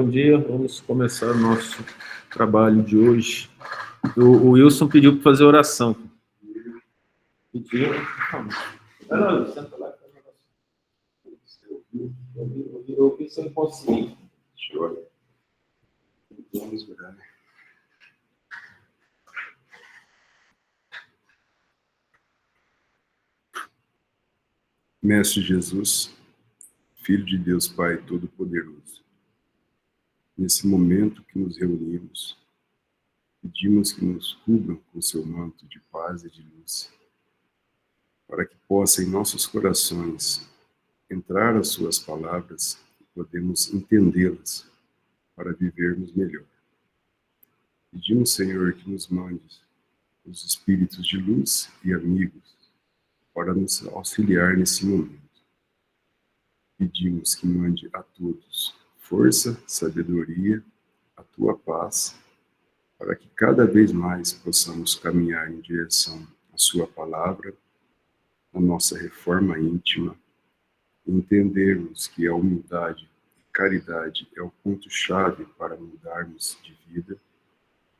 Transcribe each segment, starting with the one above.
Bom dia, vamos começar o nosso trabalho de hoje. O Wilson pediu para fazer oração. Pediu? Não, senta lá. Eu ouvi sem conseguir. Chora. Vamos orar. Mestre Jesus, Filho de Deus Pai Todo-Poderoso, nesse momento que nos reunimos, pedimos que nos cubram com seu manto de paz e de luz, para que possa em nossos corações entrar as suas palavras e podemos entendê-las para vivermos melhor. Pedimos, Senhor, que nos mandes os espíritos de luz e amigos para nos auxiliar nesse momento. Pedimos que mande a todos força, sabedoria, a tua paz, para que cada vez mais possamos caminhar em direção à sua palavra, à nossa reforma íntima, entendermos que a humildade e caridade é o ponto-chave para mudarmos de vida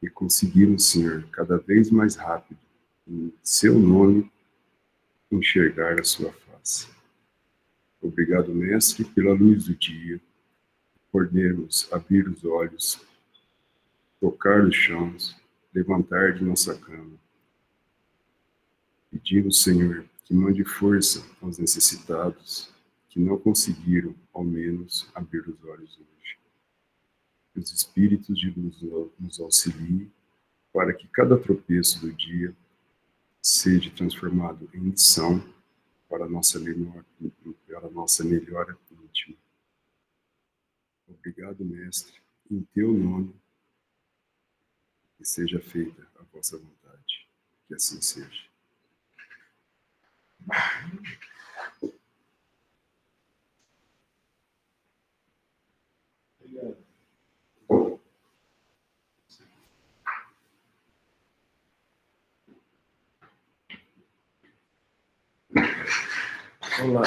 e conseguirmos, Senhor, cada vez mais rápido, em seu nome, enxergar a sua face. Obrigado, Mestre, pela luz do dia, podermos abrir os olhos, tocar os chãos, levantar de nossa cama. Pedimos, Senhor, que mande força aos necessitados que não conseguiram, ao menos, abrir os olhos hoje. Que os espíritos de luz nos auxiliem para que cada tropeço do dia seja transformado em lição para a nossa melhora íntima. Obrigado, Mestre, em teu nome, que seja feita a vossa vontade. Que assim seja. Obrigado. Olá.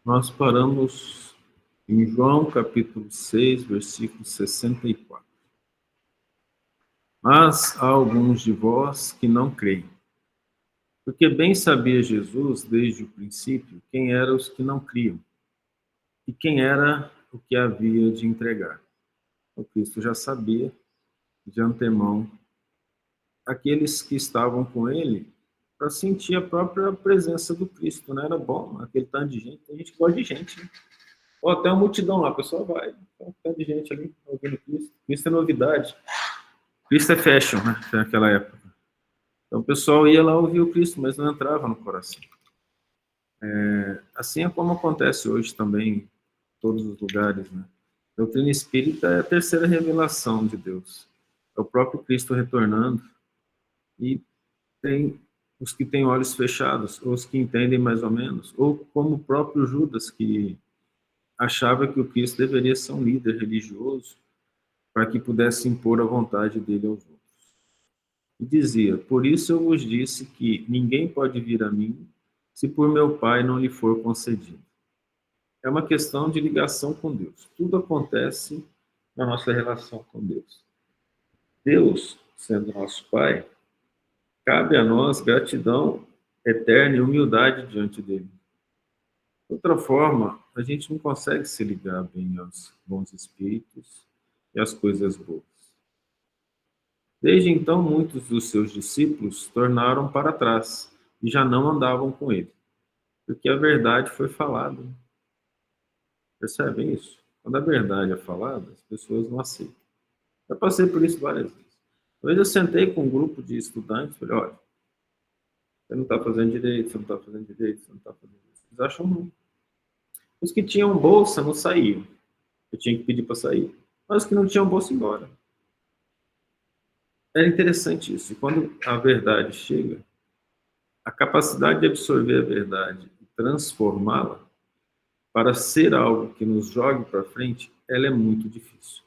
Nós paramos em João capítulo 6, versículo 64. Mas há alguns de vós que não creem. Porque bem sabia Jesus, desde o princípio, quem eram os que não criam e quem era o que havia de entregar. O Cristo já sabia, de antemão, aqueles que estavam com ele, para sentir a própria presença do Cristo, né? Era bom, aquele tanto de gente, tem gente que gosta de gente, né? Ou até uma multidão lá, o pessoal vai, tem um tanto de gente ali, ouvindo Cristo. Cristo é novidade. Cristo é fashion, né? Naquela época. Então o pessoal ia lá ouvir o Cristo, mas não entrava no coração. Assim é como acontece hoje também em todos os lugares, né? A doutrina espírita é a terceira revelação de Deus. É o próprio Cristo retornando e tem os que têm olhos fechados, ou os que entendem mais ou menos, ou como o próprio Judas, que achava que o Cristo deveria ser um líder religioso para que pudesse impor a vontade dele aos outros. E dizia: por isso eu vos disse que ninguém pode vir a mim se por meu Pai não lhe for concedido. É uma questão de ligação com Deus. Tudo acontece na nossa relação com Deus. Deus, sendo nosso Pai, cabe a nós gratidão eterna e humildade diante dele. De outra forma, a gente não consegue se ligar bem aos bons espíritos e às coisas boas. Desde então, muitos dos seus discípulos tornaram para trás e já não andavam com ele, porque a verdade foi falada. Percebem isso? Quando a verdade é falada, as pessoas não aceitam. Eu passei por isso várias vezes. Uma vez eu sentei com um grupo de estudantes e falei: olha, você não está fazendo direito, você não está fazendo direito, você não está fazendo isso. Eles acham ruim. Os que tinham bolsa não saíam. Eu tinha que pedir para sair. Mas os que não tinham bolsa, embora. Era interessante isso. E quando a verdade chega, a capacidade de absorver a verdade e transformá-la para ser algo que nos jogue para frente, ela é muito difícil.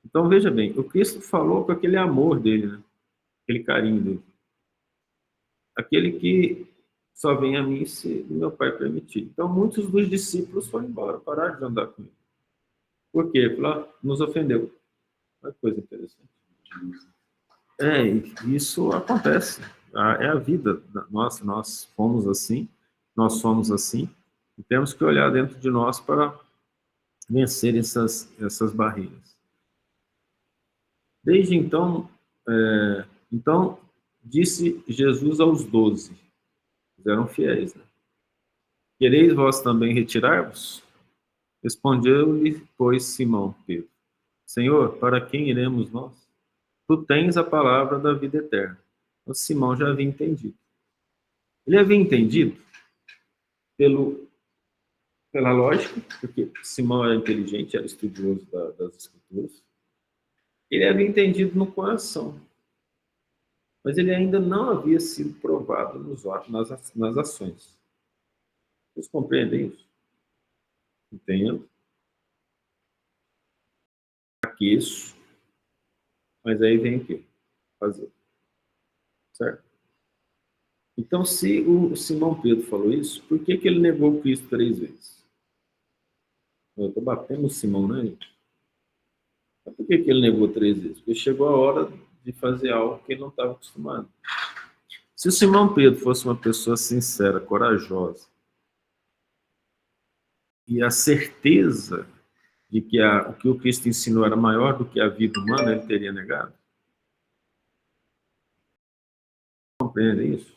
Então, veja bem, o Cristo falou com aquele amor dele, né? Aquele carinho dele. aquele que só vem a mim se meu Pai permitir. Então, muitos dos discípulos foram embora, pararam de andar com ele. Por quê? Porque nos ofendeu. Olha que coisa interessante. Isso acontece. É a vida. Nós fomos assim, nós somos assim, e temos que olhar dentro de nós para vencer essas barreiras. Desde então, então disse Jesus aos 12, eles eram fiéis, né? Quereis vós também retirar-vos? Respondeu-lhe, pois, Simão Pedro: Senhor, para quem iremos nós? Tu tens a palavra da vida eterna. O Simão já havia entendido. Ele havia entendido pela lógica, porque Simão era inteligente, era estudioso das Escrituras. Ele havia entendido no coração, mas ele ainda não havia sido provado nas ações. Vocês compreendem isso? Entendo. Aqueço. Mas aí vem o quê? Fazer. Certo? Então, se o Simão Pedro falou isso, por que ele negou Cristo 3 vezes? Eu estou batendo no Simão, né, gente? Mas por que ele negou 3 vezes? Porque chegou a hora de fazer algo que ele não estava acostumado. Se o Simão Pedro fosse uma pessoa sincera, corajosa, e a certeza de que o que o Cristo ensinou era maior do que a vida humana, ele teria negado? Compreende isso?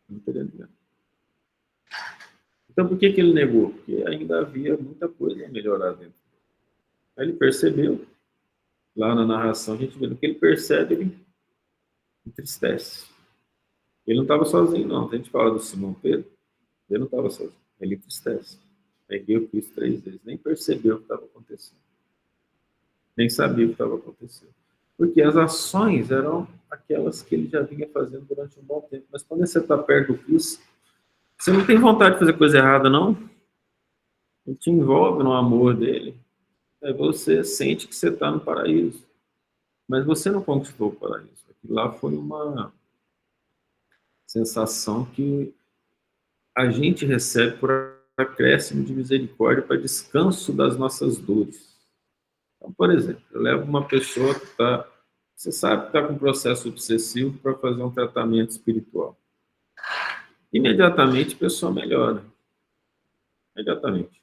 Não teria negado. Então, por que ele negou? Porque ainda havia muita coisa a melhorar dentro. Aí ele percebeu, lá na narração, a gente vê que ele percebe, ele entristece. Ele não estava sozinho, não. A gente fala do Simão Pedro, ele não estava sozinho. Ele entristece. Neguei o Cristo 3 vezes. Nem percebeu o que estava acontecendo. Nem sabia o que estava acontecendo. Porque as ações eram aquelas que ele já vinha fazendo durante um bom tempo. Mas quando você está perto do Cristo, você não tem vontade de fazer coisa errada, não. Ele te envolve no amor dele. Aí você sente que você está no paraíso. Mas você não conquistou o paraíso. Aquilo lá foi uma sensação que a gente recebe por acréscimo de misericórdia para descanso das nossas dores. Então, por exemplo, eu levo uma pessoa que está, você sabe que está com um processo obsessivo para fazer um tratamento espiritual. Imediatamente a pessoa melhora. Imediatamente.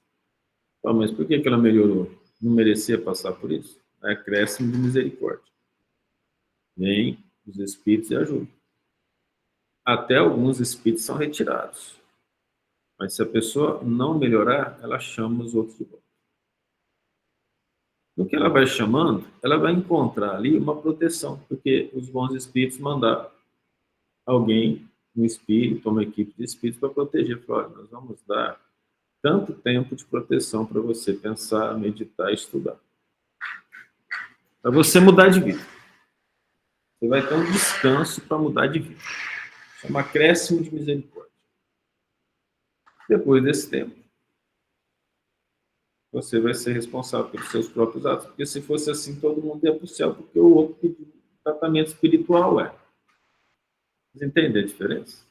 Então, mas por que ela melhorou? Não merecia passar por isso? É acréscimo de misericórdia. Vem os espíritos e ajudam. Até alguns espíritos são retirados. Mas se a pessoa não melhorar, ela chama os outros de volta. No que ela vai chamando, ela vai encontrar ali uma proteção, porque os bons espíritos mandaram alguém, um espírito, uma equipe de espíritos para proteger. Falaram, nós vamos dar tanto tempo de proteção para você pensar, meditar e estudar. Para você mudar de vida. Você vai ter um descanso para mudar de vida. Chama acréscimo de misericórdia. Depois desse tempo, você vai ser responsável pelos seus próprios atos, porque se fosse assim, todo mundo ia para o céu, porque o outro pediu tratamento espiritual é. Vocês entendem a diferença?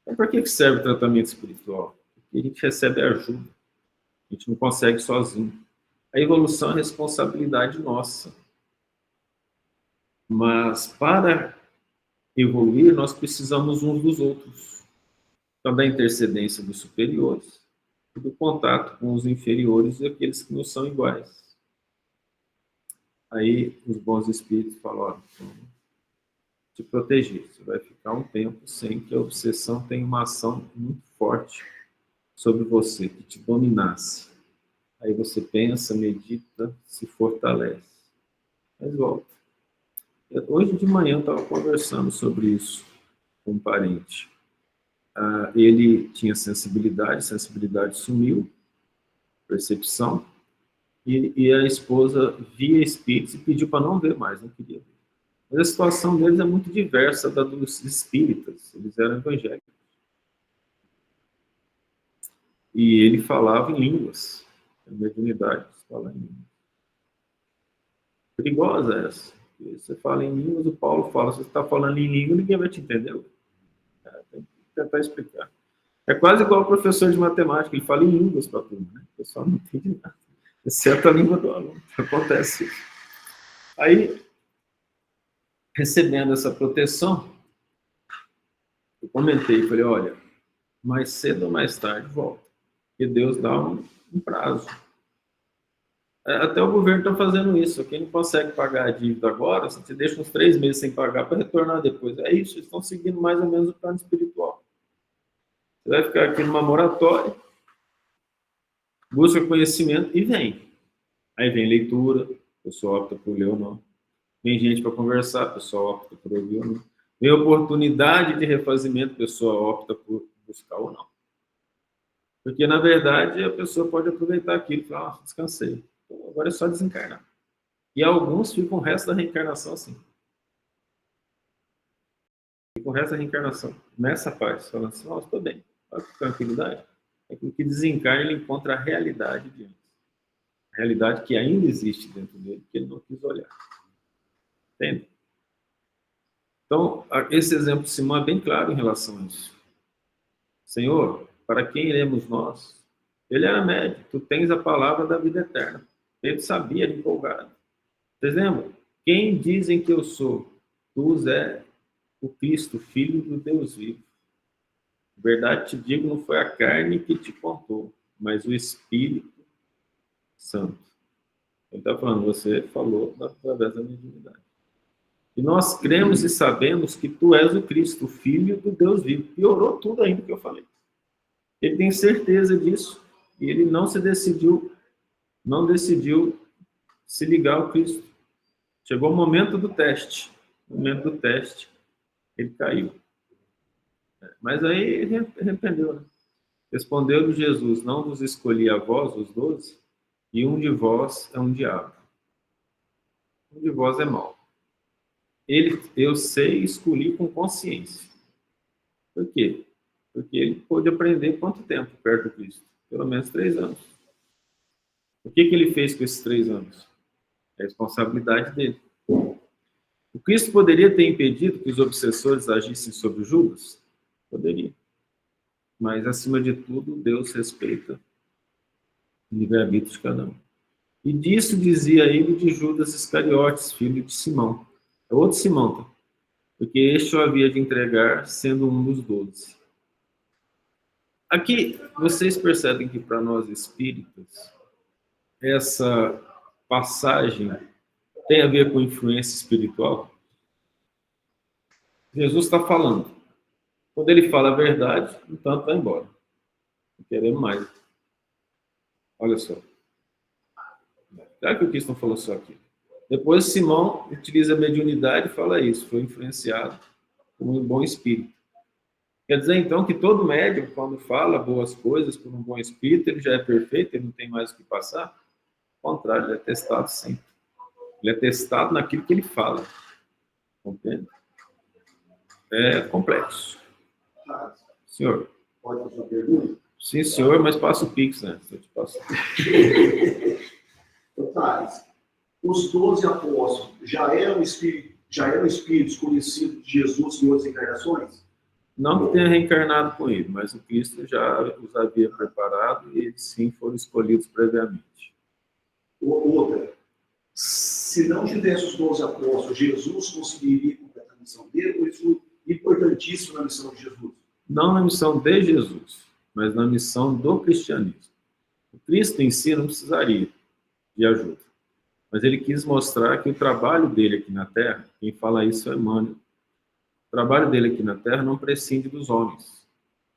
Então, para que serve o tratamento espiritual? Porque a gente recebe ajuda. A gente não consegue sozinho. A evolução é responsabilidade nossa. Mas para evoluir, nós precisamos uns dos outros. Então, da intercedência dos superiores e do contato com os inferiores e aqueles que não são iguais. Aí os bons espíritos falam, olha, te proteger. Você vai ficar um tempo sem que a obsessão tenha uma ação muito forte sobre você, que te dominasse. Aí você pensa, medita, se fortalece. Mas volta. Hoje de manhã eu estava conversando sobre isso com um parente. Ele tinha sensibilidade sumiu, percepção, e a esposa via espíritos e pediu para não ver mais, não queria ver. Mas a situação deles é muito diversa da dos espíritas, eles eram evangélicos. E ele falava em línguas, a mediunidade fala em línguas. Perigosa essa. Você fala em línguas, o Paulo fala, se você está falando em língua, ninguém vai te entender. Tem que tentar explicar. É quase igual o professor de matemática, ele fala em línguas para a turma, né? O pessoal não entende nada, exceto a língua do aluno. Acontece isso. Aí, recebendo essa proteção, eu comentei, falei, olha, mais cedo ou mais tarde volta, porque Deus dá um prazo. Até o governo está fazendo isso. Quem não consegue pagar a dívida agora, você te deixa uns 3 meses sem pagar para retornar depois. É isso, eles estão seguindo mais ou menos o plano espiritual. Você vai ficar aqui numa moratória, busca conhecimento e vem. Aí vem leitura, a pessoa opta por ler ou não. Vem gente para conversar, a pessoa opta por ouvir ou não. Vem oportunidade de refazimento, a pessoa opta por buscar ou não. Porque, na verdade, a pessoa pode aproveitar aquilo e falar, descansei. Então, agora é só desencarnar. E alguns ficam o resto da reencarnação assim. Ficam o resto da reencarnação nessa paz, falando assim, nossa, estou bem, com tranquilidade. É que o que desencarna, ele encontra a realidade de antes. A realidade que ainda existe dentro dele, que ele não quis olhar. Entende? Então, esse exemplo de Simão é bem claro em relação a isso. Senhor, para quem iremos nós? Ele era médico, tu tens a palavra da vida eterna. Ele sabia, era empolgado. Vocês lembram? Quem dizem que eu sou? Tu és o Cristo, Filho do Deus vivo. Verdade te digo, não foi a carne que te contou, mas o Espírito Santo. Ele está falando, você falou através da mediunidade. E nós cremos e sabemos que tu és o Cristo, Filho do Deus vivo. Piorou tudo ainda que eu falei. Ele tem certeza disso e ele não decidiu se ligar ao Cristo. Chegou o momento do teste. No momento do teste, ele caiu. Mas aí ele arrependeu, né? Respondeu-lhe Jesus, não vos escolhi a vós, os 12, e um de vós é um diabo. Um de vós é mau. Eu sei escolhi com consciência. Por quê? Porque ele pôde aprender quanto tempo perto do Cristo? Pelo menos 3 anos. O que ele fez com esses 3 anos? É a responsabilidade dele. O Cristo poderia ter impedido que os obsessores agissem sobre Judas? Poderia. Mas, acima de tudo, Deus respeita o livre-arbítrio de cada um. E disso dizia ele de Judas Iscariotes, filho de Simão. É outro Simão, tá? Porque este o havia de entregar, sendo um dos 12. Aqui, vocês percebem que, para nós espíritas, essa passagem tem a ver com influência espiritual? Jesus está falando. Quando ele fala a verdade, então vai embora. Não queremos mais. Olha só. Claro que o Cristo não falou só aqui. Depois, Simão utiliza a mediunidade e fala isso. Foi influenciado por um bom espírito. Quer dizer, então, que todo médium, quando fala boas coisas por um bom espírito, ele já é perfeito, ele não tem mais o que passar? Ao contrário, ele é testado sempre. Ele é testado naquilo que ele fala. Compreende? É complexo. Senhor. Pode fazer uma pergunta? Sim, senhor, mas passa o Pix, né? Eu te passo. Thales, os 12 apóstolos já eram espíritos conhecidos de Jesus em outras encarnações? Não que tenha reencarnado com ele, mas o Cristo já os havia preparado e eles sim foram escolhidos previamente. Outra, se não tivesse os 12 apóstolos, Jesus conseguiria completar a missão dele, ou isso é importantíssimo na missão de Jesus? Não na missão de Jesus, mas na missão do cristianismo. O Cristo em si não precisaria de ajuda, mas ele quis mostrar que o trabalho dele aqui na Terra, quem fala isso é Emmanuel, o trabalho dele aqui na Terra não prescinde dos homens.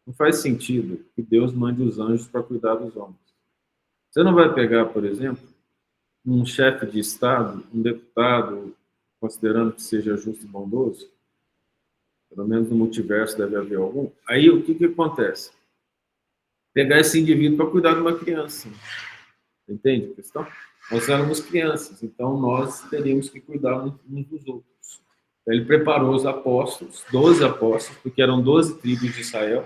Não faz sentido que Deus mande os anjos para cuidar dos homens. Você não vai pegar, por exemplo, um chefe de Estado, um deputado, considerando que seja justo e bondoso, pelo menos no multiverso deve haver algum, aí o que acontece? Pegar esse indivíduo para cuidar de uma criança. Entende a questão? Nós éramos crianças, então nós teríamos que cuidar uns dos outros. Então, ele preparou os apóstolos, 12 apóstolos, porque eram 12 tribos de Israel,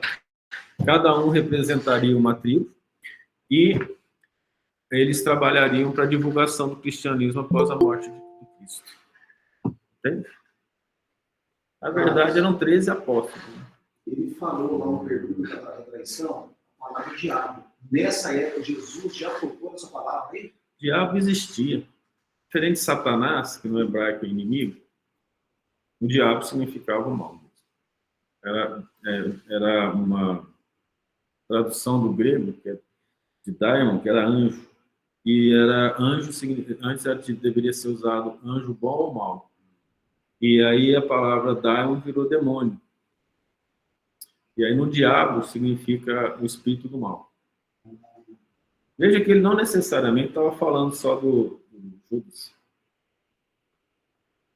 cada um representaria uma tribo, e eles trabalhariam para a divulgação do cristianismo após a morte de Cristo. Entende? Na verdade, eram 13 apóstolos. ele falou lá no pergunta da traição, a palavra diabo. Nessa época, Jesus já tocou essa palavra aí? Diabo existia. Diferente de Satanás, que no hebraico é inimigo, o diabo significava o mal. Era uma tradução do grego, que é de daimon, que era anjo. E era anjo, antes deveria ser usado anjo bom ou mal. E aí a palavra daimon virou demônio. E aí no diabo significa o espírito do mal. Veja que ele não necessariamente estava falando só do Judas.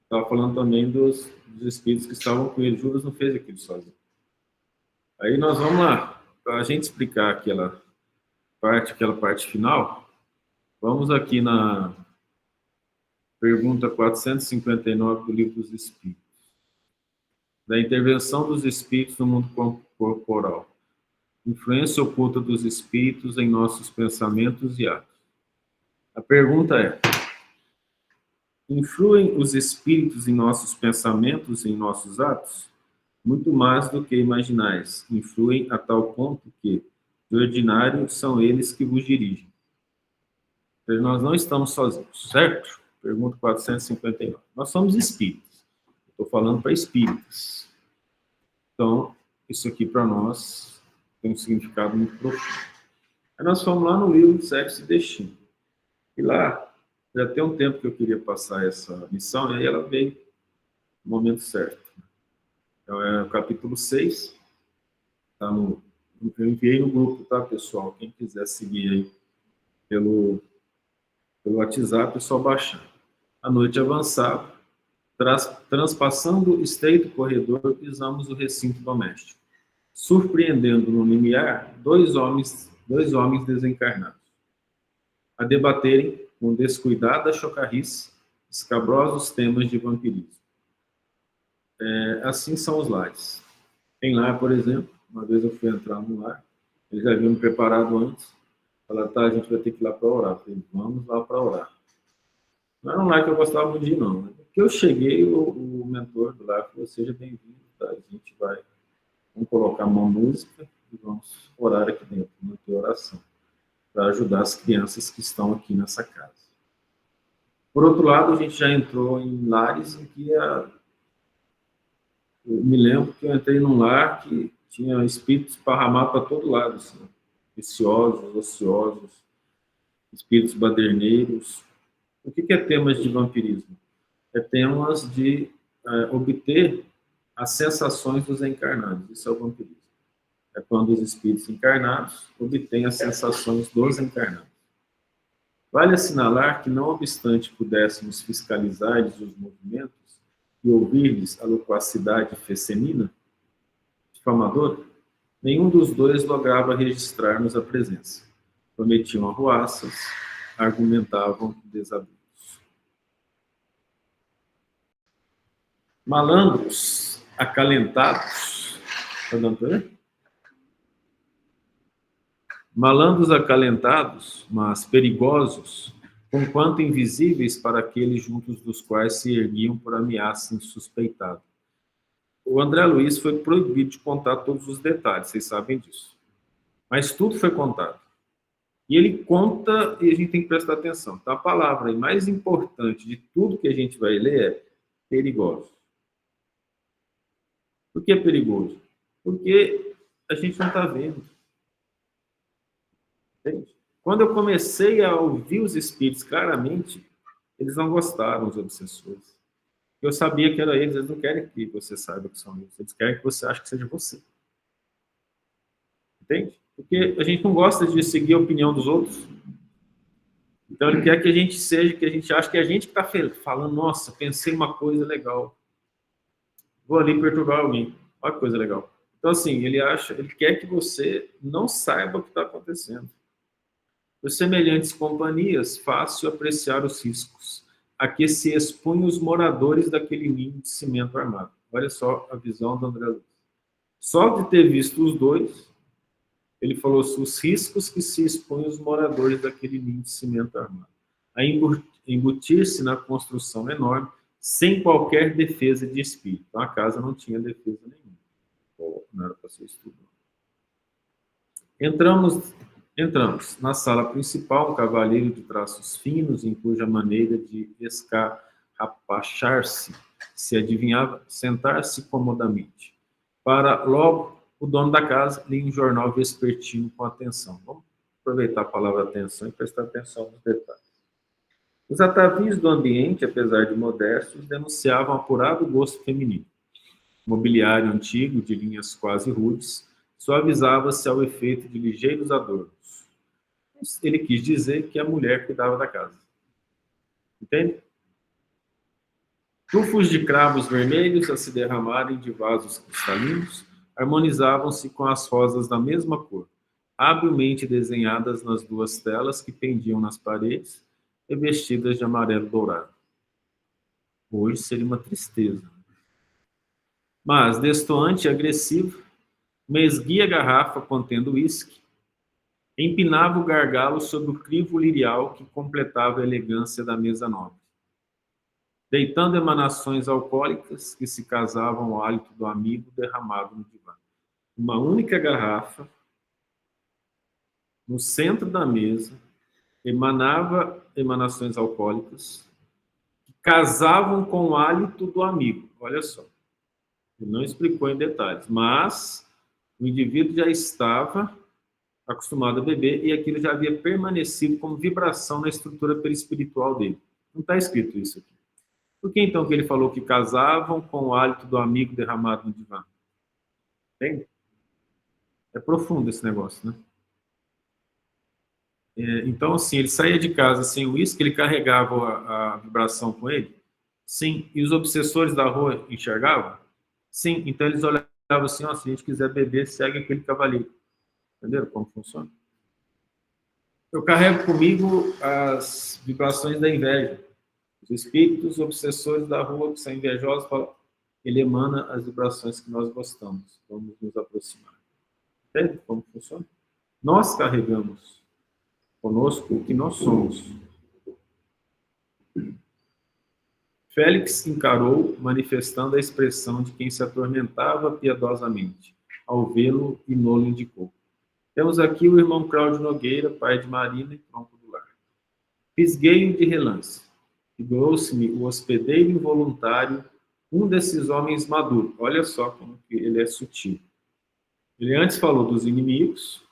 Estava falando também dos espíritos que estavam com ele. Judas não fez aquilo sozinho. Aí nós vamos lá, para a gente explicar aquela parte final, vamos aqui na pergunta 459 do Livro dos Espíritos. Da intervenção dos espíritos no mundo corporal. Influência oculta dos espíritos em nossos pensamentos e atos. A pergunta é: influem os espíritos em nossos pensamentos e em nossos atos? Muito mais do que imaginais. Influem a tal ponto que, de ordinário, são eles que vos dirigem. Então, nós não estamos sozinhos, certo? Pergunta 459. Nós somos espíritos. Estou falando para espíritas. Então, isso aqui para nós tem um significado muito profundo. Aí nós fomos lá no livro de Sexo e Destino. E lá, já tem um tempo que eu queria passar essa missão, e aí ela veio no momento certo. Então, é o capítulo 6. Tá eu enviei no grupo, tá, pessoal? Quem quiser seguir aí pelo WhatsApp, é só baixar. A noite avançava, transpassando estreito corredor, pisamos o recinto doméstico, surpreendendo no limiar dois homens desencarnados, a debaterem com descuidada chocarrice escabrosos temas de vampirismo. Assim são os lares. Tem lar, por exemplo, uma vez eu fui entrar no lar, eles já haviam me preparado antes, falaram, tá, a gente vai ter que ir lá para orar. Eu falei, vamos lá para orar. Não era um lar que eu gostava muito de ir, não. Porque eu cheguei, o mentor do lar falou, seja bem-vindo, tá? A gente vamos colocar uma música e vamos orar aqui dentro, manter oração, para ajudar as crianças que estão aqui nessa casa. Por outro lado, a gente já entrou em lares em que eu me lembro que eu entrei num lar que tinha espíritos esparramados para todo lado, assim, viciosos, ociosos, espíritos baderneiros. O que é temas de vampirismo? É temas de obter as sensações dos encarnados. Isso é o vampirismo. É quando os espíritos encarnados obtêm as sensações dos encarnados. Vale assinalar que, não obstante pudéssemos fiscalizar-lhes os movimentos e ouvir-lhes a loquacidade fecenina, difamadora, nenhum dos dois lograva registrar-nos a presença. Prometiam arruaças, argumentavam desabrios. Malandros acalentados. Está dando para ver? Malandros acalentados, mas perigosos, conquanto invisíveis para aqueles juntos dos quais se erguiam por ameaça insuspeitada. O André Luiz foi proibido de contar todos os detalhes, vocês sabem disso. Mas tudo foi contado. E ele conta, e a gente tem que prestar atenção. Então, a palavra mais importante de tudo que a gente vai ler é perigoso. Por que é perigoso? Porque a gente não está vendo. Entende? Quando eu comecei a ouvir os espíritos claramente, eles não gostaram, os obsessores. Eu sabia que era eles não querem que você saiba que são eles querem que você ache que seja você. Entende? Porque a gente não gosta de seguir a opinião dos outros. Então ele quer que a gente seja, que a gente ache que a gente que está falando, nossa, pensei uma coisa legal. Vou ali perturbar alguém. Olha que coisa legal. Então, assim, ele quer que você não saiba o que está acontecendo. Por semelhantes companhias, fácil apreciar os riscos a que se expunham os moradores daquele ninho de cimento armado. Olha só a visão do André Luiz. Só de ter visto os dois, ele falou os riscos que se expunham os moradores daquele ninho de cimento armado. A embutir-se na construção enorme, sem qualquer defesa de espírito. Então, a casa não tinha defesa nenhuma. Não era para ser estudo. Entramos na sala principal, um cavalheiro de traços finos, em cuja maneira de escarrapachar-se se adivinhava sentar-se comodamente. Para logo, o dono da casa lia um jornal vespertino com atenção. Vamos aproveitar a palavra atenção e prestar atenção nos detalhes. Os atavios do ambiente, apesar de modestos, denunciavam apurado gosto feminino. Mobiliário antigo, de linhas quase rudes, suavizava-se ao efeito de ligeiros adornos. Ele quis dizer que a mulher cuidava da casa. Entende? Tufos de cravos vermelhos a se derramarem de vasos cristalinos harmonizavam-se com as rosas da mesma cor, habilmente desenhadas nas duas telas que pendiam nas paredes, revestidas de amarelo dourado. Hoje seria uma tristeza. Mas, destoante e agressivo, uma esguia garrafa contendo uísque empinava o gargalo sobre o crivo lirial que completava a elegância da mesa nobre, deitando emanações alcoólicas que se casavam ao hálito do amigo derramado no divã. Uma única garrafa, no centro da mesa, emanava emanações alcoólicas que casavam com o hálito do amigo. Olha só. Ele não explicou em detalhes, mas o indivíduo já estava acostumado a beber e aquilo já havia permanecido como vibração na estrutura perispiritual dele. Não está escrito isso aqui. Por que então que ele falou que casavam com o hálito do amigo derramado no divã? Entende? É profundo esse negócio, né? Então, assim, ele saía de casa sem uísque, ele carregava a vibração com ele? Sim. E os obsessores da rua enxergavam? Sim. Então, eles olhavam assim, ó, se a gente quiser beber, segue aquele cavaleiro. Entenderam como funciona? Eu carrego comigo as vibrações da inveja. Os espíritos obsessores da rua, que são invejosos, ele emana as vibrações que nós gostamos. Vamos nos aproximar. Entende como funciona? Nós carregamos conosco o que nós somos. Félix encarou, manifestando a expressão de quem se atormentava piedosamente, ao vê-lo e não lhe indicou. Temos aqui o irmão Cláudio Nogueira, pai de Marina e tronco do lar. Fisguei-o de relance. Figurou-se-me o hospedeiro involuntário, um desses homens maduros. Olha só como que ele é sutil. Ele antes falou dos inimigos.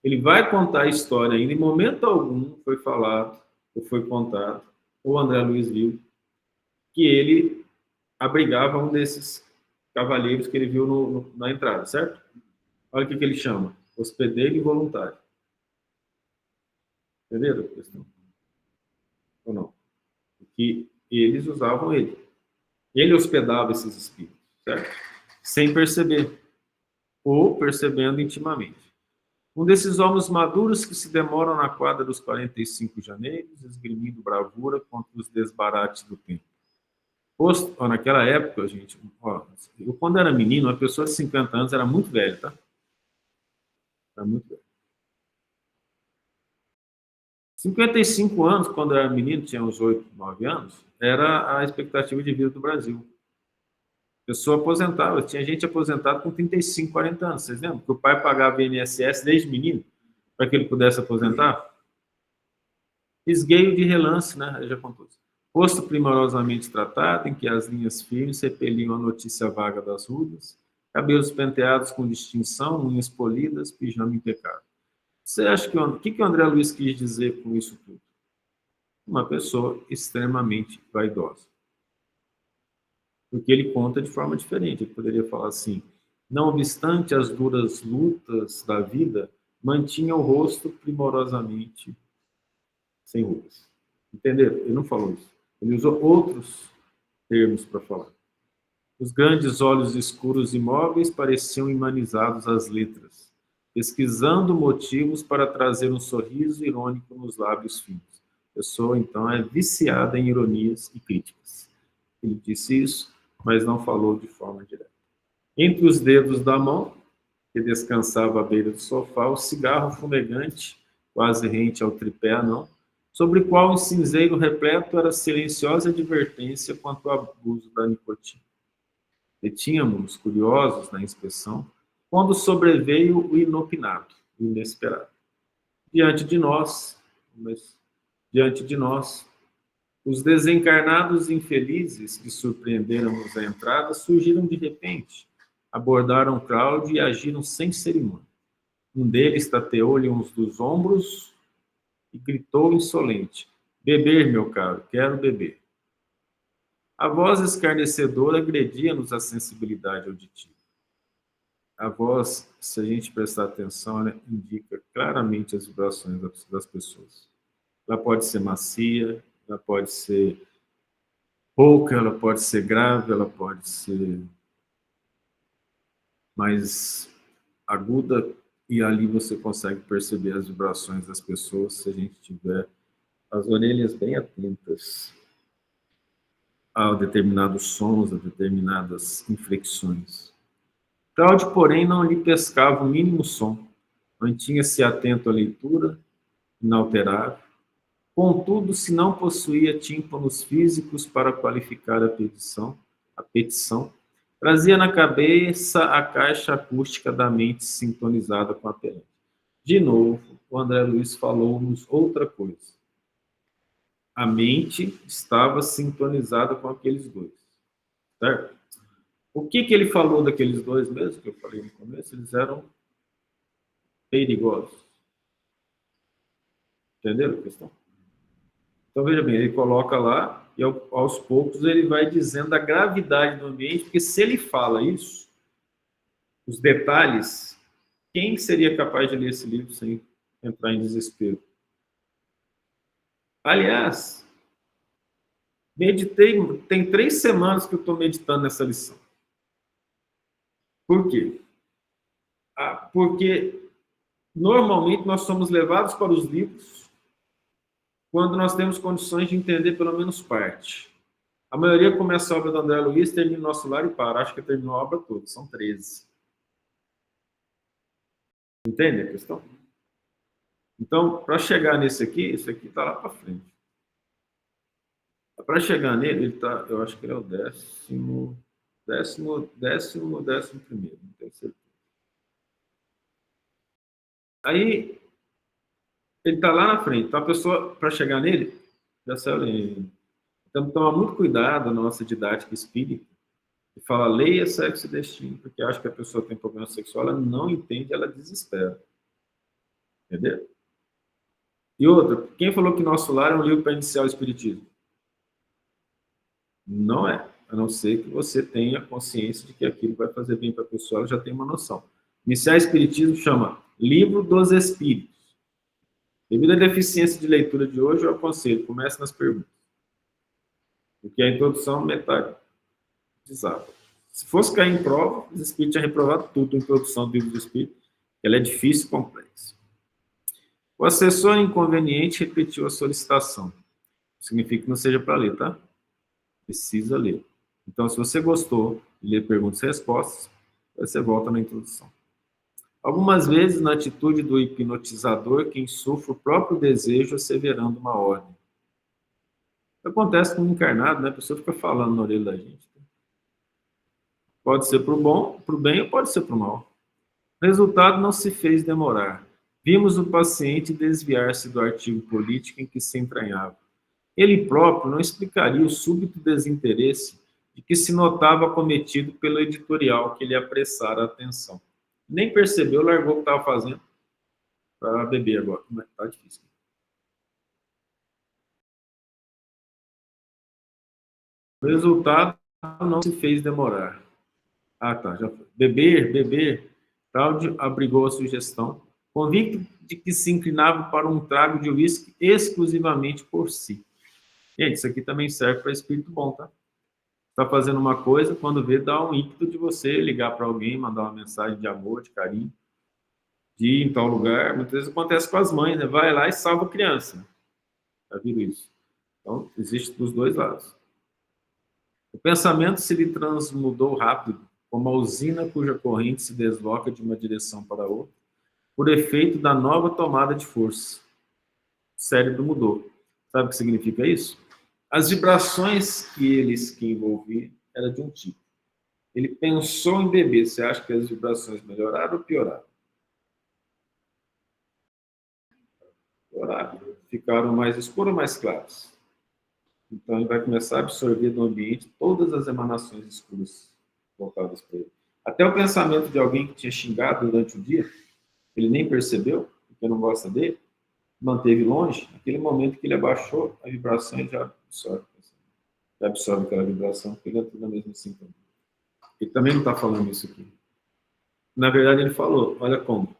Ele vai contar a história ainda. Em momento algum foi falado, ou foi contado, ou André Luiz viu, que ele abrigava um desses cavaleiros que ele viu na entrada, certo? Olha o que ele chama. Hospedeiro involuntário. Entenderam a questão? Ou não? Porque eles usavam ele. Ele hospedava esses espíritos, certo? Sem perceber. Ou percebendo intimamente. Um desses homens maduros que se demoram na quadra dos 45 janeiros, esgrimindo bravura contra os desbarates do tempo. Naquela época, gente, eu quando era menino, uma pessoa de 50 anos era muito velha, tá? Era muito velha. 55 anos, quando eu era menino, tinha uns 8, 9 anos, era a expectativa de vida do Brasil. A pessoa aposentava, tinha gente aposentada com 35, 40 anos, vocês lembram? Que o pai pagava INSS desde menino, para que ele pudesse aposentar? Esgueio de relance, né? Eu já contou isso. Rosto primorosamente tratado, em que as linhas firmes repeliam a notícia vaga das rugas, cabelos penteados com distinção, unhas polidas, pijama impecável. Você acha que o que o André Luiz quis dizer com isso tudo? Uma pessoa extremamente vaidosa. Porque ele conta de forma diferente. Ele poderia falar assim: não obstante as duras lutas da vida, mantinha o rosto primorosamente sem rugas. Entenderam? Ele não falou isso. Ele usou outros termos para falar. Os grandes olhos escuros e imóveis pareciam imanizados às letras, pesquisando motivos para trazer um sorriso irônico nos lábios finos. A pessoa, então, é viciada em ironias e críticas. Ele disse isso, mas não falou de forma direta. Entre os dedos da mão, que descansava à beira do sofá, o cigarro fumegante, quase rente ao tripé anão, sobre o qual um cinzeiro repleto era silenciosa advertência quanto ao abuso da nicotina. Detínhamos, curiosos na inspeção, quando sobreveio o inopinado, o inesperado. Diante de nós, os desencarnados infelizes que surpreenderam-nos à entrada surgiram de repente, abordaram Cláudio e agiram sem cerimônia. Um deles tateou-lhe uns dos ombros e gritou insolente: beber, meu caro, quero beber. A voz escarnecedora agredia-nos a sensibilidade auditiva. A voz, se a gente prestar atenção, ela indica claramente as vibrações das pessoas. Ela pode ser macia, ela pode ser pouca, ela pode ser grave, ela pode ser mais aguda, e ali você consegue perceber as vibrações das pessoas se a gente tiver as orelhas bem atentas a determinados sons, a determinadas inflexões. Cláudio, porém, não lhe pescava o mínimo som, mantinha-se atento à leitura, inalterável. Contudo, se não possuía tímpanos físicos para qualificar a petição, trazia na cabeça a caixa acústica da mente sintonizada com a pelente. De novo, o André Luiz falou-nos outra coisa. A mente estava sintonizada com aqueles dois, certo? O que ele falou daqueles dois mesmo, que eu falei no começo? Eles eram perigosos. Entenderam a questão? Então, veja bem, ele coloca lá e aos poucos ele vai dizendo a gravidade do ambiente, porque se ele fala isso, os detalhes, quem seria capaz de ler esse livro sem entrar em desespero? Aliás, meditei, tem 3 semanas que eu estou meditando nessa lição. Por quê? Porque normalmente nós somos levados para os livros quando nós temos condições de entender pelo menos parte. A maioria começa a obra do André Luiz, termina o Nosso Lar e para. Acho que terminou a obra toda, são 13. Entende a questão? Então, para chegar nesse aqui, esse aqui está lá para frente. Para chegar nele, ele está, eu acho que ele é o 11º, não tenho certeza. Aí, ele está lá na frente. Então, a pessoa, para chegar nele, já saiu lendo. Então, toma muito cuidado na nossa didática espírita e fala, leia sexo e destino, porque acha que a pessoa tem problema sexual, ela não entende, ela desespera. Entendeu? E outra, quem falou que Nosso Lar é um livro para iniciar o espiritismo? Não é, a não ser que você tenha consciência de que aquilo vai fazer bem para a pessoa, ela já tem uma noção. Iniciar o espiritismo chama Livro dos Espíritos. Devido à deficiência de leitura de hoje, eu aconselho, comece nas perguntas. Porque a introdução, metade desaba. Se fosse cair em prova, os espíritos tinham reprovado tudo, a introdução do livro do espírito, ela é difícil e complexa. O assessor inconveniente repetiu a solicitação. Significa que não seja para ler, tá? Precisa ler. Então, se você gostou de ler perguntas e respostas, você volta na introdução. Algumas vezes, na atitude do hipnotizador, quem sofre o próprio desejo asseverando uma ordem. Acontece com o encarnado, né? A pessoa fica falando na orelha da gente. Pode ser para o bom, para o bem, ou pode ser para o mal. O resultado não se fez demorar. Vimos o paciente desviar-se do artigo político em que se entranhava. Ele próprio não explicaria o súbito desinteresse de que se notava cometido pelo editorial que lhe apressara a atenção. Nem percebeu, largou o que estava fazendo para beber agora. Mas está difícil. O resultado não se fez demorar. Tá, já foi. Beber. Cláudio abrigou a sugestão, convicto de que se inclinava para um trago de uísque exclusivamente por si. Gente, isso aqui também serve para espírito bom, tá? Está fazendo uma coisa, quando vê, dá um ímpeto de você ligar para alguém, mandar uma mensagem de amor, de carinho, de ir em tal lugar. Muitas vezes acontece com as mães, né? Vai lá e salva a criança. Já viram isso? Então, existe dos dois lados. O pensamento se lhe transmudou rápido, como a usina cuja corrente se desloca de uma direção para outra, por efeito da nova tomada de força. O cérebro mudou. Sabe o que significa isso? As vibrações que envolviam eram de um tipo. Ele pensou em beber. Você acha que as vibrações melhoraram ou pioraram? Pioraram. Ficaram mais escuras ou mais claras? Então, ele vai começar a absorver do ambiente todas as emanações escuras voltadas para ele. Até o pensamento de alguém que tinha xingado durante o dia, ele nem percebeu, porque não gosta dele, manteve longe. Naquele momento que ele abaixou, a vibração já absorve aquela vibração, porque ele entra na mesma sintonia. Ele também não está falando isso aqui. Na verdade, ele falou, olha como,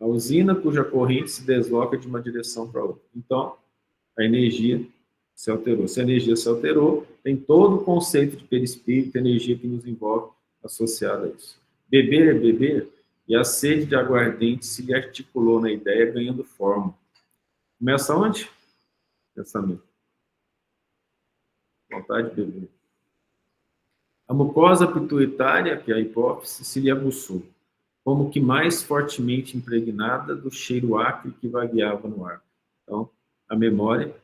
a usina cuja corrente se desloca de uma direção para outra. Então, a energia se alterou. Se a energia se alterou, tem todo o conceito de perispírito, energia que nos envolve associada a isso. Beber é beber, e a sede de aguardente se lhe articulou na ideia, ganhando forma. Começa onde? Pensamento. Vontade de beber. A mucosa pituitária, que é a hipófise, se lhe aguçou, como que mais fortemente impregnada do cheiro acre que vagueava no ar. Então, a memória,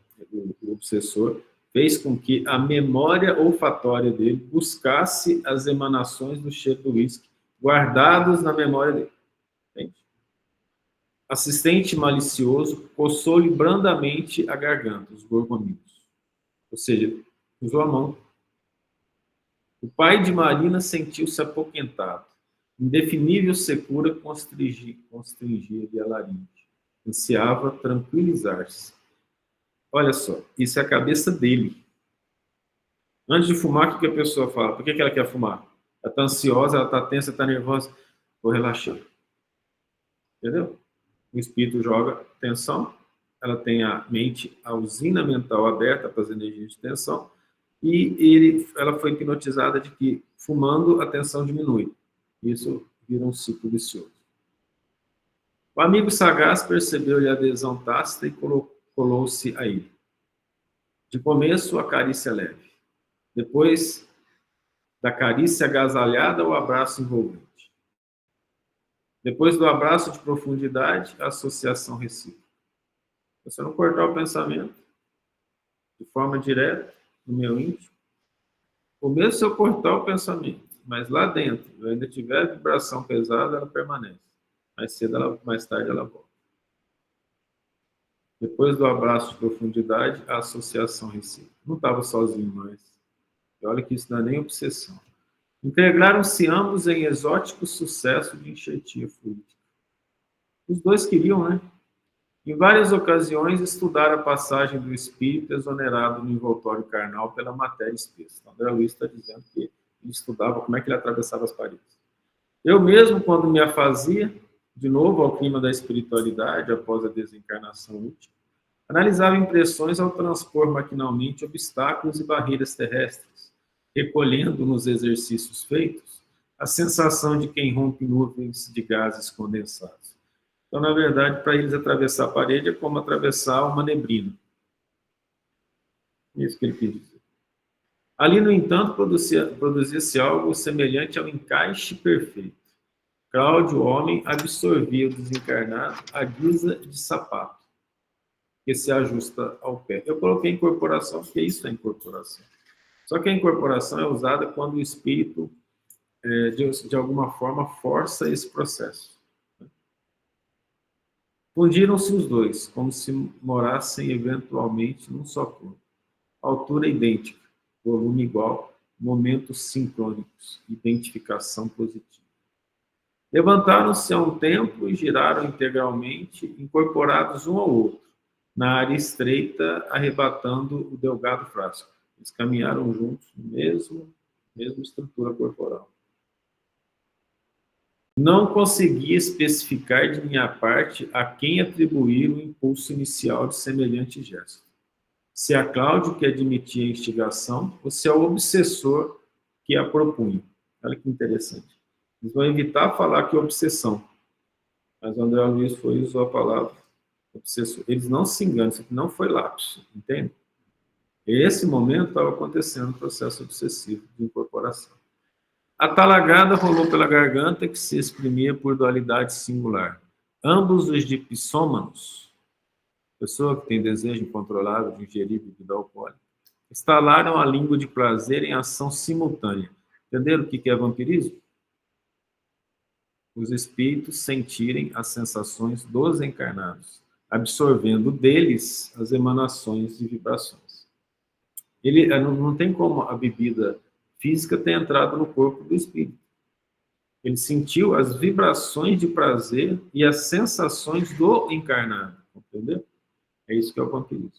o obsessor, fez com que a memória olfatória dele buscasse as emanações do cheiro do uísque, guardados na memória dele. Entende? Assistente malicioso coçou-lhe brandamente a garganta, os gorgominos. Ou seja, usou a mão. O pai de Marina sentiu-se apoquentado. Indefinível secura constringia-lhe a laringe. Ansiava tranquilizar-se. Olha só, isso é a cabeça dele. Antes de fumar, o que a pessoa fala? Por que ela quer fumar? Ela está ansiosa, ela está tensa, está nervosa. Vou relaxar. Entendeu? O espírito joga tensão, ela tem a mente, a usina mental aberta para as energias de tensão, e ela foi hipnotizada de que, fumando, a tensão diminui. Isso vira um ciclo vicioso. O amigo sagaz percebeu-lhe a adesão tácita e colou-se a ele. De começo, a carícia leve. Depois da carícia agasalhada, o abraço envolvente. Depois do abraço de profundidade, a associação recíproca. Se você não cortar o pensamento de forma direta, no meu íntimo, ou mesmo se eu cortar o pensamento, mas lá dentro eu ainda tiver vibração pesada, ela permanece. Mais cedo, mais tarde ela volta. Depois do abraço de profundidade, a associação recíproca. Não estava sozinho mais. E olha que isso não é nem obsessão. Integraram-se ambos em exótico sucesso de enxertia fluídica. Os dois queriam, né? Em várias ocasiões, estudaram a passagem do espírito exonerado no envoltório carnal pela matéria espessa. Então, André Luiz está dizendo que ele estudava como é que ele atravessava as paredes. Eu mesmo, quando me afazia, de novo ao clima da espiritualidade, após a desencarnação última, analisava impressões ao transpor maquinalmente obstáculos e barreiras terrestres, recolhendo nos exercícios feitos a sensação de quem rompe nuvens de gases condensados. Então, na verdade, para eles atravessar a parede é como atravessar uma neblina. Isso que ele quis dizer. Ali, no entanto, produzia-se algo semelhante ao encaixe perfeito. Cláudio, homem, absorvia o desencarnado à guisa de sapato, que se ajusta ao pé. Eu coloquei incorporação, porque isso é incorporação. Só que a incorporação é usada quando o espírito, de alguma forma, força esse processo. Fundiram-se os dois, como se morassem eventualmente num só corpo. Altura idêntica, volume igual, momentos sincrônicos, identificação positiva. Levantaram-se a um tempo e giraram integralmente, incorporados um ao outro, na área estreita, arrebatando o delgado frasco. Eles caminharam juntos, mesma estrutura corporal. Não consegui especificar de minha parte a quem atribuir o impulso inicial de semelhante gesto. Se a Cláudio que admitia a instigação, ou se é o obsessor que a propunha. Olha que interessante. Eles vão evitar falar que é obsessão. Mas o André Luiz usou a palavra obsessor. Eles não se enganam, isso aqui não foi lapso, entende? Nesse momento estava acontecendo o processo obsessivo de incorporação. A talagada rolou pela garganta, que se exprimia por dualidade singular. Ambos os dipsômanos, pessoa que tem desejo incontrolável de ingerir bebida alcoólica, estalaram a língua de prazer em ação simultânea, Entenderam o que é vampirismo? Os espíritos sentirem as sensações dos encarnados, absorvendo deles as emanações de vibrações. Ele não tem como a bebida física ter entrado no corpo do espírito. Ele sentiu as vibrações de prazer e as sensações do encarnado, entendeu? É isso que é o vampirismo.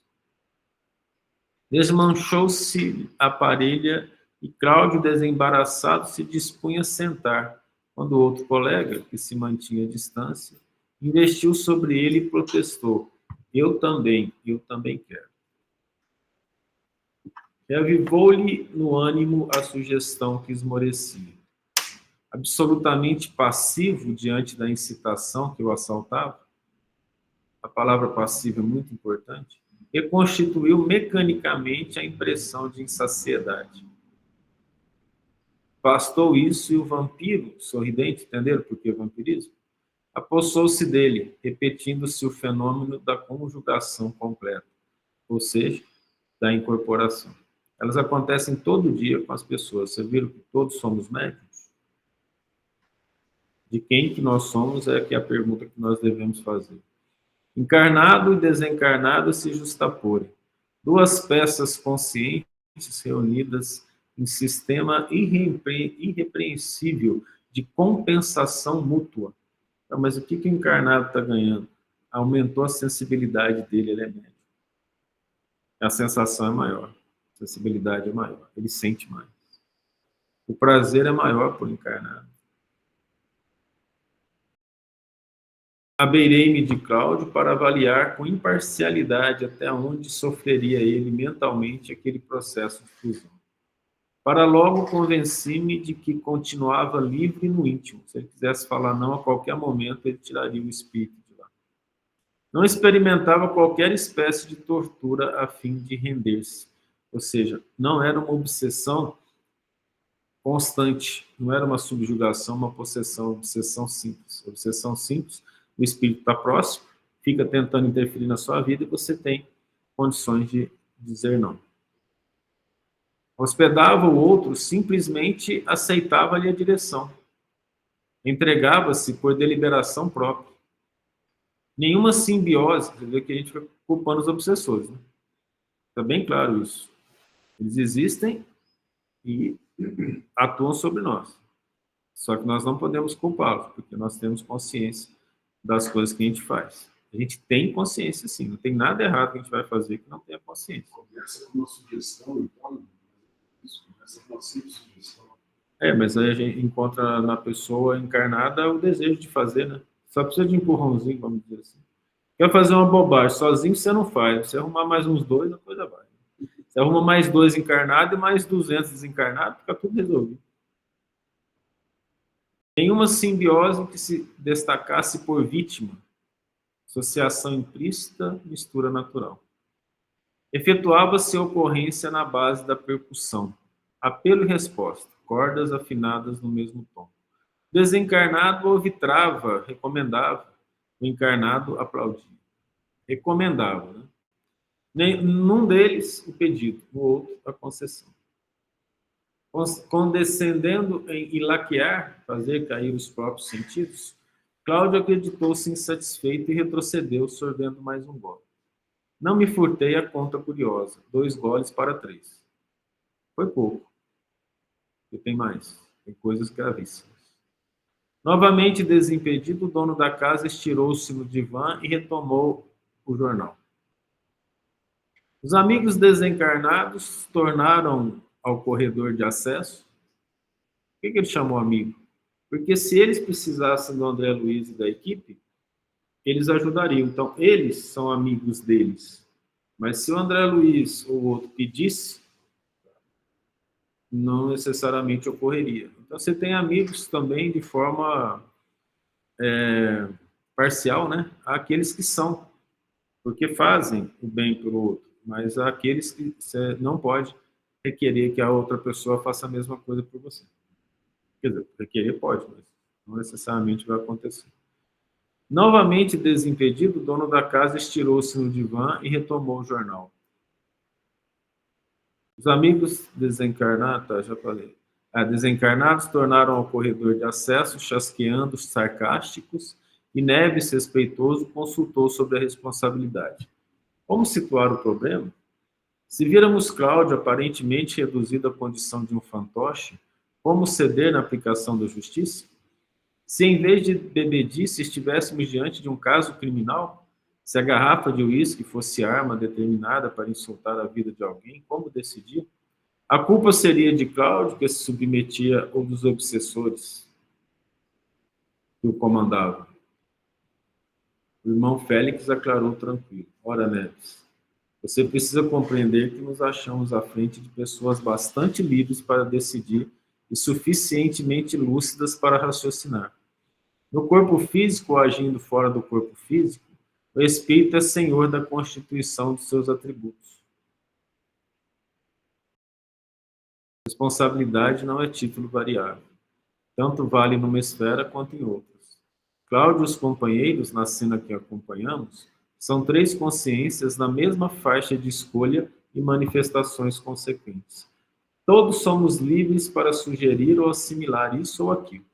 Desmanchou-se a parelha e Cláudio, desembaraçado, se dispunha a sentar, quando outro colega, que se mantinha à distância, investiu sobre ele e protestou: eu também quero. Reavivou-lhe no ânimo a sugestão que esmorecia. Absolutamente passivo diante da incitação que o assaltava, a palavra passivo é muito importante, reconstituiu mecanicamente a impressão de insaciedade. Bastou isso e o vampiro, sorridente, entenderam por que o vampirismo? Apossou-se dele, repetindo-se o fenômeno da conjugação completa, ou seja, da incorporação. Elas acontecem todo dia com as pessoas. Você viram que todos somos médicos? De quem que nós somos é que é a pergunta que nós devemos fazer. Encarnado e desencarnado se justaporem. Duas peças conscientes reunidas em sistema irrepreensível de compensação mútua. Então, mas o que o encarnado está ganhando? Aumentou a sensibilidade dele, ele é médico. A sensação é maior, a sensibilidade é maior, ele sente mais. O prazer é maior por encarnado. Abeirei-me de Cláudio para avaliar com imparcialidade até onde sofreria ele mentalmente aquele processo de fusão. Para logo convenci-me de que continuava livre no íntimo. Se ele quisesse falar não a qualquer momento, ele tiraria o espírito de lá. Não experimentava qualquer espécie de tortura a fim de render-se. Ou seja, não era uma obsessão constante, não era uma subjugação, uma possessão, obsessão simples. Obsessão simples, o espírito está próximo, fica tentando interferir na sua vida e você tem condições de dizer não. Hospedava o outro, simplesmente aceitava-lhe a direção. Entregava-se por deliberação própria. Nenhuma simbiose, você vê que a gente fica culpando os obsessores. Né? Está bem claro isso. Eles existem e atuam sobre nós. Só que nós não podemos culpá-los, porque nós temos consciência das coisas que a gente faz. A gente tem consciência, sim. Não tem nada errado que a gente vai fazer que não tenha consciência. Começa com uma sugestão, então, isso começa com uma simples sugestão. Mas aí a gente encontra na pessoa encarnada o desejo de fazer, né? Só precisa de empurrãozinho, vamos dizer assim. Quer fazer uma bobagem, sozinho você não faz. Você arrumar mais uns 2, a coisa vai. Você arruma mais 2 encarnados e mais 200 desencarnados, fica tudo resolvido. Nenhuma simbiose que se destacasse por vítima. Associação implícita, mistura natural. Efetuava-se a ocorrência na base da percussão. Apelo e resposta, cordas afinadas no mesmo tom. Desencarnado ouvitrava, recomendava. O encarnado aplaudia. Recomendava, né? Num deles, o pedido, no outro, a concessão. Condescendendo em ilaquear, fazer cair os próprios sentidos, Cláudio acreditou-se insatisfeito e retrocedeu, sorvendo mais um gole. Não me furtei a conta curiosa, 2 goles para 3. Foi pouco. E tem mais. Tem coisas gravíssimas. Novamente desimpedido, o dono da casa estirou-se no divã e retomou o jornal. Os amigos desencarnados tornaram ao corredor de acesso. Por que ele chamou amigo? Porque se eles precisassem do André Luiz e da equipe, eles ajudariam. Então, eles são amigos deles. Mas se o André Luiz ou o outro pedisse, não necessariamente ocorreria. Então, você tem amigos também de forma parcial, né? Há aqueles que são, porque fazem o bem pelo outro, mas há aqueles que você não pode requerer que a outra pessoa faça a mesma coisa por você. Quer dizer, requerer pode, mas não necessariamente vai acontecer. Novamente desimpedido, o dono da casa estirou-se no divã e retomou o jornal. Os amigos desencarnados, já falei. Desencarnados tornaram ao corredor de acesso, chasqueando, sarcásticos, e Neves, respeitoso, consultou sobre a responsabilidade. Como situar o problema? Se víramos Cláudio aparentemente reduzido à condição de um fantoche, como ceder na aplicação da justiça? Se em vez de bebedice estivéssemos diante de um caso criminal, se a garrafa de uísque fosse arma determinada para insultar a vida de alguém, como decidir? A culpa seria de Cláudio, que se submetia, ou dos obsessores que o comandavam? O irmão Félix aclarou tranquilo. Ora, Neves, você precisa compreender que nos achamos à frente de pessoas bastante livres para decidir e suficientemente lúcidas para raciocinar. No corpo físico, agindo fora do corpo físico, o espírito é senhor da constituição de seus atributos. Responsabilidade não é título variável. Tanto vale numa esfera quanto em outras. Cláudio e os companheiros, na cena que acompanhamos, são três consciências na mesma faixa de escolha e manifestações consequentes. Todos somos livres para sugerir ou assimilar isso ou aquilo.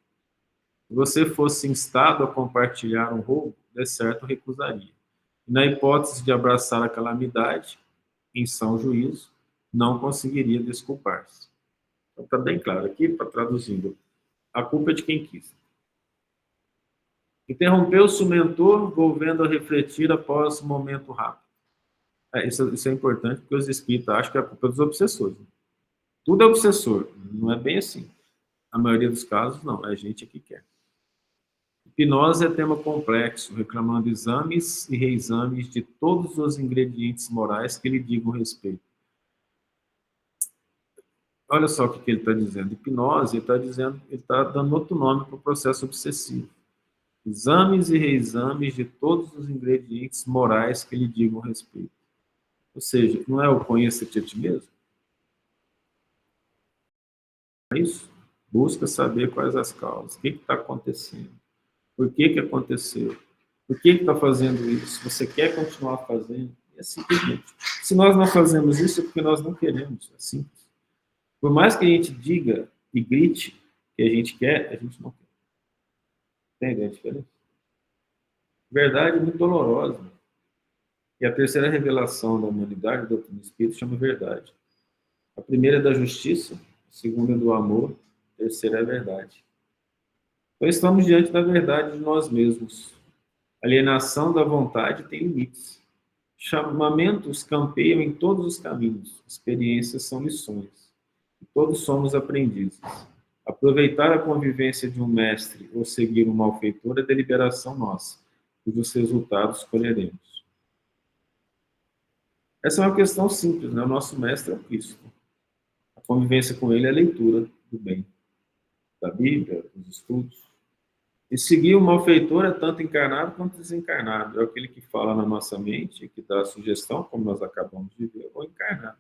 Se você fosse instado a compartilhar um roubo, de certo recusaria. E na hipótese de abraçar a calamidade, em são juízo, não conseguiria desculpar-se. Então, está bem claro aqui, para traduzindo, a culpa é de quem quis. Interrompeu-se o mentor, volvendo a refletir após um momento rápido. Isso é importante, porque os espíritas acham que é a culpa dos obsessores. Tudo é obsessor, não é bem assim. Na maioria dos casos, não, é a gente que quer. Hipnose é tema complexo, reclamando exames e reexames de todos os ingredientes morais que lhe digam respeito. Olha só o que ele está dizendo. Hipnose, ele está dando outro nome para o processo obsessivo. Exames e reexames de todos os ingredientes morais que lhe digam respeito. Ou seja, não é o conheça-te a ti mesmo? É isso? Busca saber quais as causas. O que está acontecendo? Por que aconteceu? Por que está fazendo isso? Você quer continuar fazendo? E assim por diante. Se nós não fazemos isso, é porque nós não queremos. É simples. Por mais que a gente diga e grite que a gente quer, a gente não quer. Entende a diferença? Verdade muito dolorosa. E a terceira revelação da humanidade, do doutrina espírita, chama verdade. A primeira é da justiça, a segunda é do amor, a terceira é a verdade. Então estamos diante da verdade de nós mesmos. A alienação da vontade tem limites. Chamamentos campeiam em todos os caminhos. Experiências são lições. E todos somos aprendizes. Aproveitar a convivência de um mestre ou seguir um malfeitor é deliberação nossa, cujos resultados colheremos. Essa é uma questão simples, né? O nosso mestre é o Cristo. A convivência com ele é a leitura do bem, da Bíblia, dos estudos. E seguir o malfeitor é tanto encarnado quanto desencarnado. É aquele que fala na nossa mente, que dá a sugestão, como nós acabamos de ver, ou encarnado.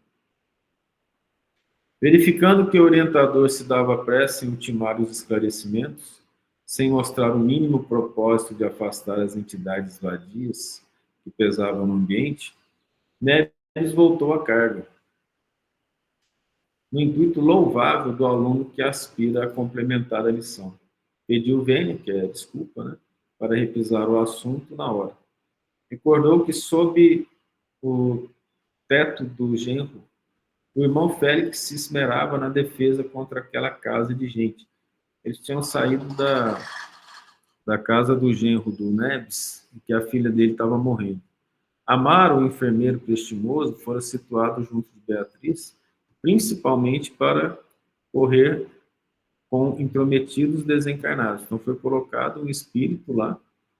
Verificando que o orientador se dava pressa em ultimar os esclarecimentos, sem mostrar o mínimo propósito de afastar as entidades vadias que pesavam no ambiente, Neves voltou à carga, no intuito louvável do aluno que aspira a complementar a lição. Pediu vênia, que é desculpa, né, para repisar o assunto na hora. Recordou que sob o teto do genro, o irmão Félix se esmerava na defesa contra aquela casa de gente. Eles tinham saído da casa do genro do Neves, e que a filha dele estava morrendo. Amaro, o enfermeiro prestimoso, fora situado junto de Beatriz, principalmente para correr com intrometidos desencarnados. Então foi colocado um espírito lá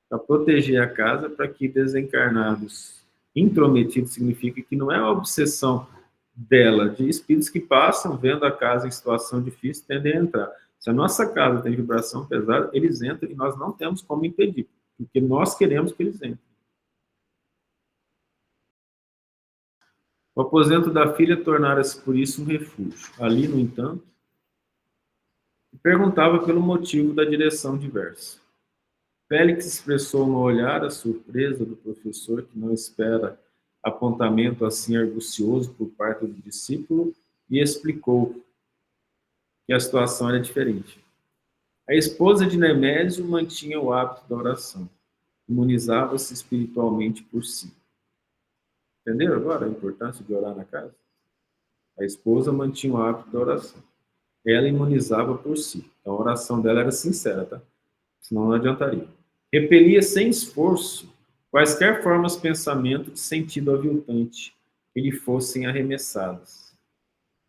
para proteger a casa, para que desencarnados intrometidos significa que não é uma obsessão dela, de espíritos que passam vendo a casa em situação difícil, tendem a entrar. Se a nossa casa tem vibração pesada, eles entram e nós não temos como impedir, porque nós queremos que eles entrem. O aposento da filha tornara-se por isso um refúgio. Ali, no entanto, perguntava pelo motivo da direção diversa. Félix expressou no olhar a surpresa do professor, que não espera apontamento assim argucioso por parte do discípulo, e explicou. que a situação era diferente. A esposa de Nemésio mantinha o hábito da oração, imunizava-se espiritualmente por si. Entendeu agora a importância de orar na casa? A esposa mantinha o hábito da oração. Ela imunizava por si. Então a oração dela era sincera, tá? Senão não adiantaria. Repelia sem esforço quaisquer formas de pensamento de sentido aviltante que lhe fossem arremessadas.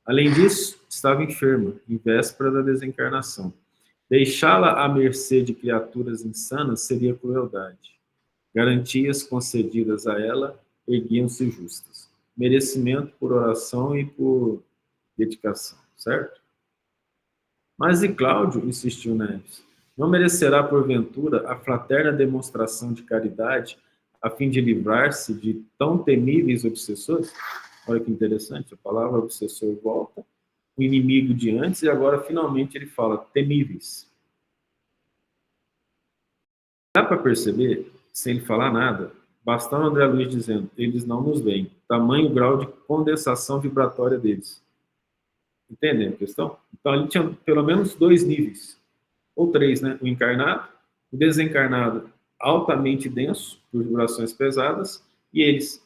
Além disso, estava enferma, em véspera da desencarnação. Deixá-la à mercê de criaturas insanas seria crueldade. Garantias concedidas a ela erguiam-se justas. Merecimento por oração e por dedicação, certo? Mas e Cláudio, insistiu Neves, não merecerá porventura a fraterna demonstração de caridade a fim de livrar-se de tão temíveis obsessores? Olha que interessante, a palavra obsessor volta, o inimigo de antes, e agora finalmente ele fala temíveis. Dá para perceber, sem ele falar nada, bastando André Luiz dizendo, eles não nos veem, tamanho grau de condensação vibratória deles. Entendem a questão? Então, ali tinha pelo menos 2 níveis, ou 3, né? O encarnado, o desencarnado altamente denso, por vibrações pesadas, e eles.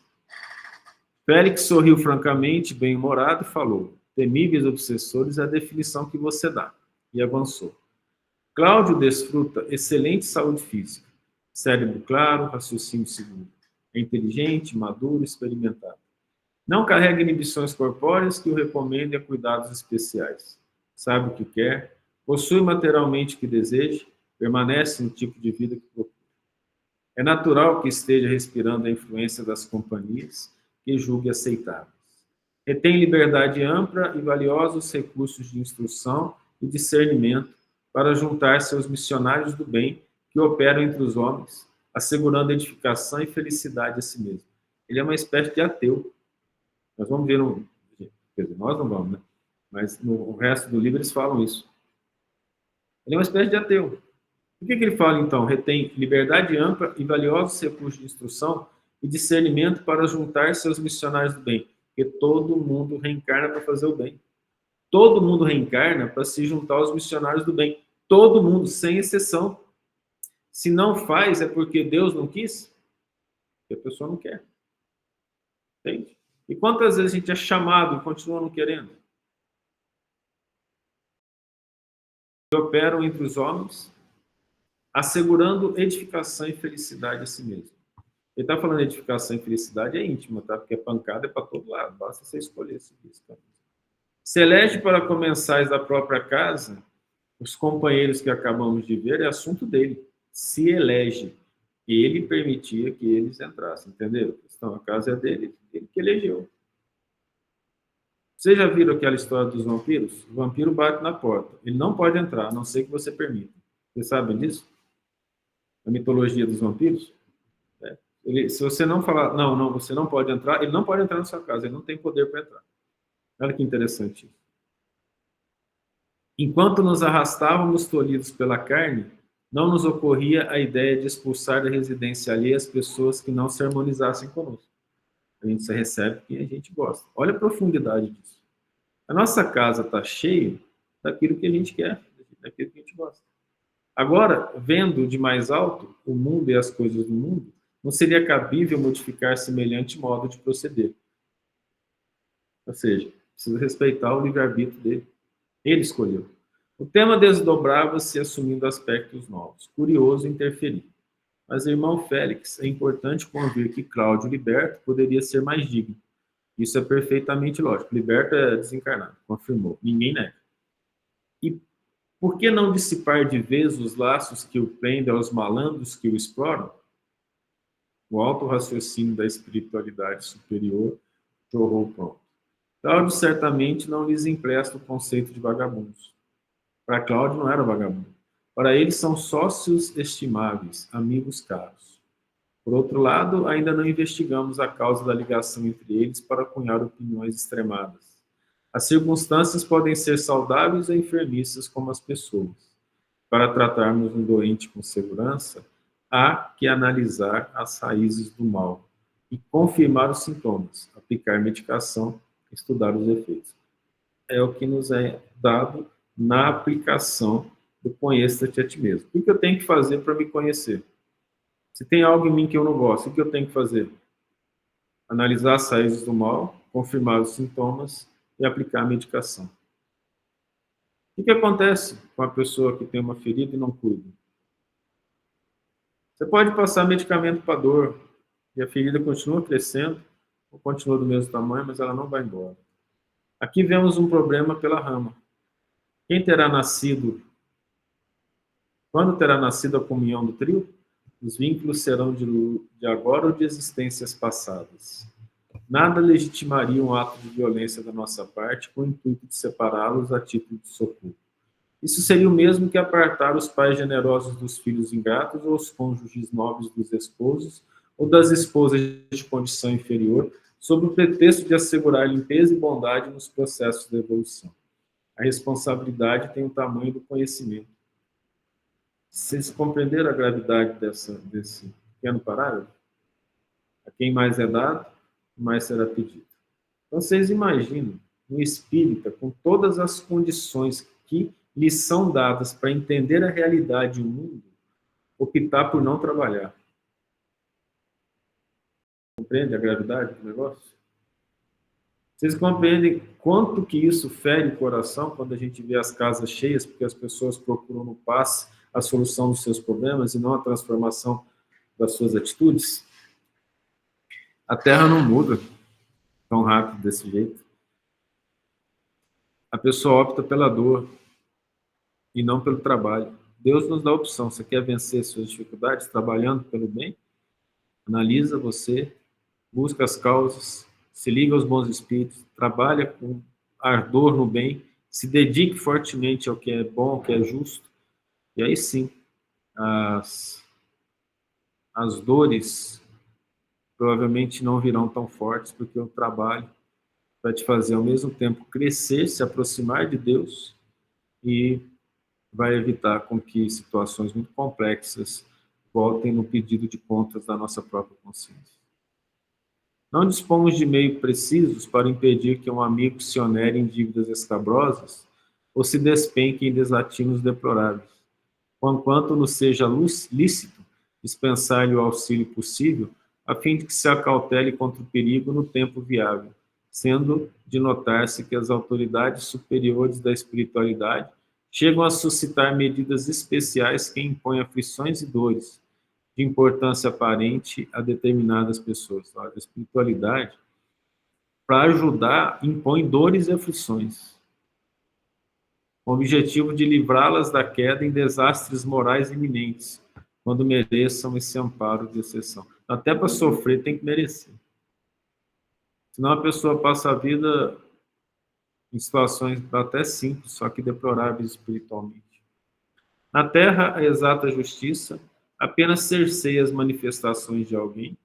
Félix sorriu francamente, bem-humorado, e falou, temíveis obsessores é a definição que você dá, e avançou. Cláudio desfruta excelente saúde física, cérebro claro, raciocínio seguro, é inteligente, maduro, experimentado. Não carrega inibições corpóreas que o recomendem a cuidados especiais. Sabe o que quer, possui materialmente o que deseja, permanece no tipo de vida que procura. É natural que esteja respirando a influência das companhias que julgue aceitáveis. Retém liberdade ampla e valiosos recursos de instrução e discernimento para juntar-se aos missionários do bem que operam entre os homens, assegurando edificação e felicidade a si mesmo. Ele é uma espécie de ateu. Nós vamos ver, quer dizer, nós não vamos, né? Mas no resto do livro eles falam isso. Ele é uma espécie de ateu. O que ele fala, então? Retém liberdade ampla e valiosos recursos de instrução e discernimento para juntar-se aos missionários do bem. Porque todo mundo reencarna para fazer o bem. Todo mundo reencarna para se juntar aos missionários do bem. Todo mundo, sem exceção. Se não faz, é porque Deus não quis? Porque a pessoa não quer. Entende? E quantas vezes a gente é chamado e continua não querendo? Que operam entre os homens, assegurando edificação e felicidade a si mesmo. Ele está falando de edificação e felicidade é íntima, tá? Porque pancada é para todo lado, basta você escolher esse risco. Se elege para comensais da própria casa, os companheiros que acabamos de ver, é assunto dele. Se elege. Ele permitia que eles entrassem, entendeu? Então, a casa é dele, ele que elegeu. Vocês já viram aquela história dos vampiros? O vampiro bate na porta. Ele não pode entrar, a não ser que você permita. Vocês sabem disso? A mitologia dos vampiros? Se você não falar, não, você não pode entrar, ele não pode entrar na sua casa, ele não tem poder para entrar. Olha que interessante. Enquanto nos arrastávamos tolhidos pela carne, não nos ocorria a ideia de expulsar da residência alheia as pessoas que não se harmonizassem conosco. A gente só recebe quem a gente gosta. Olha a profundidade disso. A nossa casa está cheia daquilo que a gente quer, daquilo que a gente gosta. Agora, vendo de mais alto o mundo e as coisas do mundo, não seria cabível modificar semelhante modo de proceder. Ou seja, precisa respeitar o livre-arbítrio dele. Ele escolheu. O tema desdobrava-se assumindo aspectos novos. Curioso interferir. Mas, irmão Félix, é importante convir que Cláudio liberto poderia ser mais digno. Isso é perfeitamente lógico. Liberto é desencarnado, confirmou. Ninguém nega. E por que não dissipar de vez os laços que o prendem aos malandros que o exploram? O alto raciocínio da espiritualidade superior jorrou pronto. Cláudio certamente não lhes empresta o conceito de vagabundos. Para Cláudio não era vagabundo. Para ele são sócios estimáveis, amigos caros. Por outro lado, ainda não investigamos a causa da ligação entre eles para cunhar opiniões extremadas. As circunstâncias podem ser saudáveis ou enfermiças como as pessoas. Para tratarmos um doente com segurança, há que analisar as raízes do mal e confirmar os sintomas, aplicar medicação, estudar os efeitos. É o que nos é dado na aplicação do conheça-te a ti mesmo. O que eu tenho que fazer para me conhecer? Se tem algo em mim que eu não gosto, o que eu tenho que fazer? Analisar as raízes do mal, confirmar os sintomas e aplicar a medicação. O que acontece com a pessoa que tem uma ferida e não cuida? Você pode passar medicamento para dor e a ferida continua crescendo, ou continua do mesmo tamanho, mas ela não vai embora. Aqui vemos um problema pela rama. Quem terá nascido, quando terá nascido a comunhão do trio? Os vínculos serão de agora ou de existências passadas. Nada legitimaria um ato de violência da nossa parte com o intuito de separá-los a título de socorro. Isso seria o mesmo que apartar os pais generosos dos filhos ingratos ou os cônjuges nobres dos esposos ou das esposas de condição inferior, sob o pretexto de assegurar limpeza e bondade nos processos de evolução. A responsabilidade tem o tamanho do conhecimento. Vocês compreenderam a gravidade desse pequeno parágrafo? A quem mais é dado, mais será pedido. Então, vocês imaginam um espírita com todas as condições que lhe são dadas para entender a realidade e o mundo, optar por não trabalhar. Compreende a gravidade do negócio? Vocês compreendem quanto que isso fere o coração quando a gente vê as casas cheias, porque as pessoas procuram no passe a solução dos seus problemas e não a transformação das suas atitudes? A Terra não muda tão rápido desse jeito. A pessoa opta pela dor e não pelo trabalho. Deus nos dá a opção. Você quer vencer suas dificuldades trabalhando pelo bem? Analisa você, busca as causas, se liga aos bons espíritos, trabalha com ardor no bem, se dedique fortemente ao que é bom, ao que é justo, e aí sim, as dores provavelmente não virão tão fortes, porque o trabalho vai te fazer ao mesmo tempo crescer, se aproximar de Deus e vai evitar com que situações muito complexas voltem no pedido de contas da nossa própria consciência. Não dispomos de meios precisos para impedir que um amigo se onere em dívidas escabrosas ou se despenque em desatinos deploráveis, conquanto nos seja lícito dispensar-lhe o auxílio possível, a fim de que se acautele contra o perigo no tempo viável, sendo de notar-se que as autoridades superiores da espiritualidade chegam a suscitar medidas especiais que impõem aflições e dores, de importância aparente a determinadas pessoas. A espiritualidade, para ajudar, impõe dores e aflições, com o objetivo de livrá-las da queda em desastres morais iminentes, quando mereçam esse amparo de exceção. Até para sofrer tem que merecer. Senão a pessoa passa a vida em situações até simples, só que deploráveis espiritualmente. Na Terra, a exata justiça apenas cerceia as manifestações de alguém,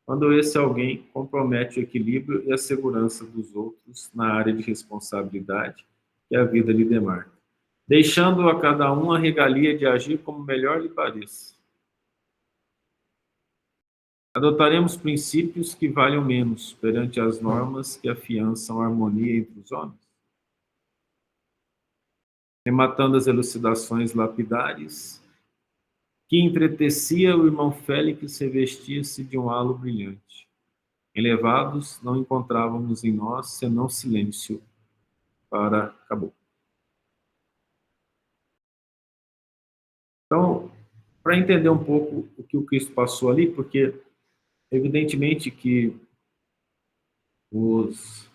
quando esse alguém compromete o equilíbrio e a segurança dos outros na área de responsabilidade que a vida lhe demarca, deixando a cada um a regalia de agir como melhor lhe pareça. Adotaremos princípios que valham menos perante as normas que afiançam a harmonia entre os homens? Rematando as elucidações lapidares, que entretecia o irmão Félix revestia-se de um halo brilhante. Elevados, não encontrávamos em nós senão silêncio para acabou. Então, para entender um pouco o que o Cristo passou ali, porque evidentemente que os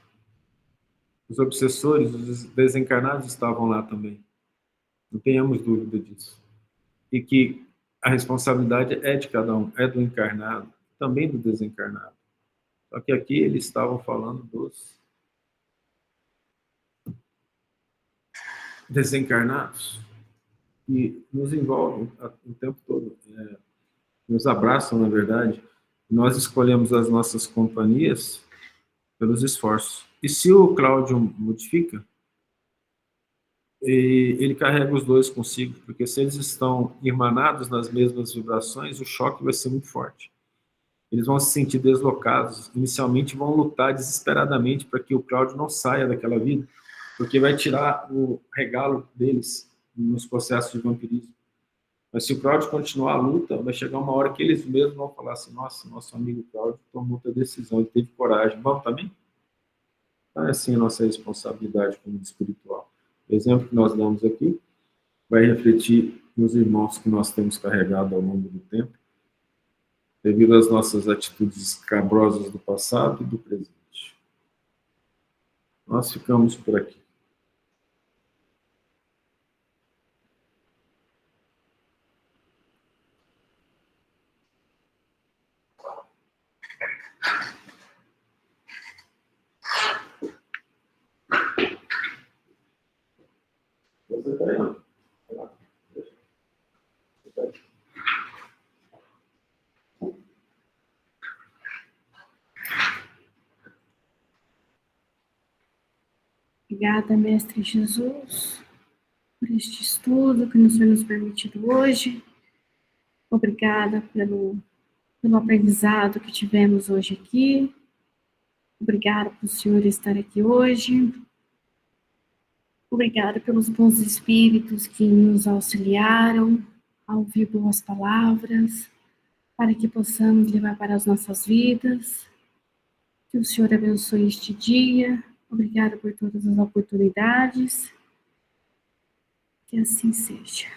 obsessores, os desencarnados estavam lá também. Não tenhamos dúvida disso. E que a responsabilidade é de cada um, é do encarnado, também do desencarnado. Só que aqui eles estavam falando dos desencarnados, que nos envolvem o tempo todo, nos abraçam, na verdade. Nós escolhemos as nossas companhias pelos esforços. E se o Cláudio modifica, ele carrega os dois consigo, porque se eles estão irmanados nas mesmas vibrações, o choque vai ser muito forte. Eles vão se sentir deslocados, inicialmente vão lutar desesperadamente para que o Cláudio não saia daquela vida, porque vai tirar o regalo deles nos processos de vampirismo. Mas se o Cláudio continuar a luta, vai chegar uma hora que eles mesmos vão falar assim, nossa, nosso amigo Cláudio tomou outra decisão, ele teve coragem. Vamos também? Então, é assim a nossa responsabilidade como espiritual. O exemplo que nós damos aqui vai refletir nos irmãos que nós temos carregado ao longo do tempo, devido às nossas atitudes escabrosas do passado e do presente. Nós ficamos por aqui. Obrigada, Mestre Jesus, por este estudo que nos foi nos permitido hoje. Obrigada pelo aprendizado que tivemos hoje aqui. Obrigada por o Senhor estar aqui hoje. Obrigada pelos bons espíritos que nos auxiliaram a ouvir boas palavras, para que possamos levar para as nossas vidas. Que o Senhor abençoe este dia. Obrigada por todas as oportunidades. Que assim seja.